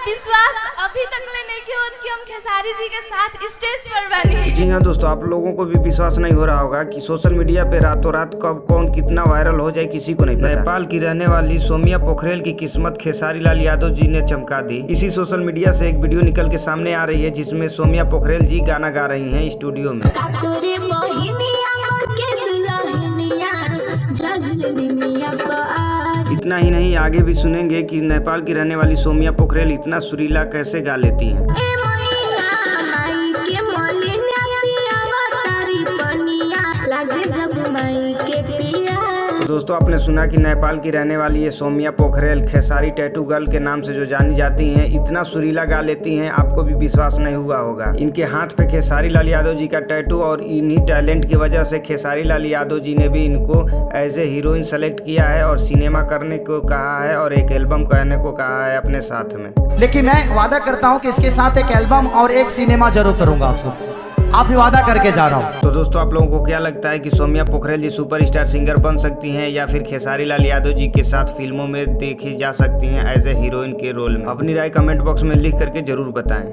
विश्वास अभी तक ले नहीं किया कि हम खेसारी जी के साथ स्टेज पर बनी। जी हाँ दोस्तों, आप लोगों को भी विश्वास नहीं हो रहा होगा कि सोशल मीडिया पे रातों रात कब कौन कितना वायरल हो जाए किसी को नहीं पता। नेपाल की रहने वाली सौम्या पोखरेल की किस्मत खेसारी लाल यादव जी ने चमका दी। इसी सोशल मीडिया से एक वीडियो निकल के सामने आ रही है जिसमें सौम्या पोखरेल जी गाना गा रही हैं स्टूडियो में। इतना ही नहीं, आगे भी सुनेंगे कि नेपाल की रहने वाली सौम्या पोखरेल इतना सुरीला कैसे गा लेती हैं। दोस्तों, आपने सुना कि नेपाल की रहने वाली ये सौम्या पोखरेल खेसारी टैटू गर्ल के नाम से जो जानी जाती हैं, इतना सुरीला गा लेती हैं आपको भी विश्वास नहीं हुआ होगा। इनके हाथ पे खेसारी लाल यादव जी का टैटू और इन्हीं टैलेंट की वजह से खेसारी लाल यादव जी ने भी इनको एज ए हीरोइन सेलेक्ट किया है और सिनेमा करने को कहा है और एक एल्बम करने को कहा है अपने साथ में। लेकिन मैं वादा करता हूँ कि इसके साथ एक एल्बम और एक सिनेमा जरूर करूंगा आप भी वादा करके जा रहा हूँ। तो दोस्तों, आप लोगों को क्या लगता है कि सौम्या पोखरेल जी सुपरस्टार सिंगर बन सकती हैं या फिर खेसारी लाल यादव जी के साथ फिल्मों में देखी जा सकती हैं एज ए हीरोइन के रोल में? अपनी राय कमेंट बॉक्स में लिख करके जरूर बताएं।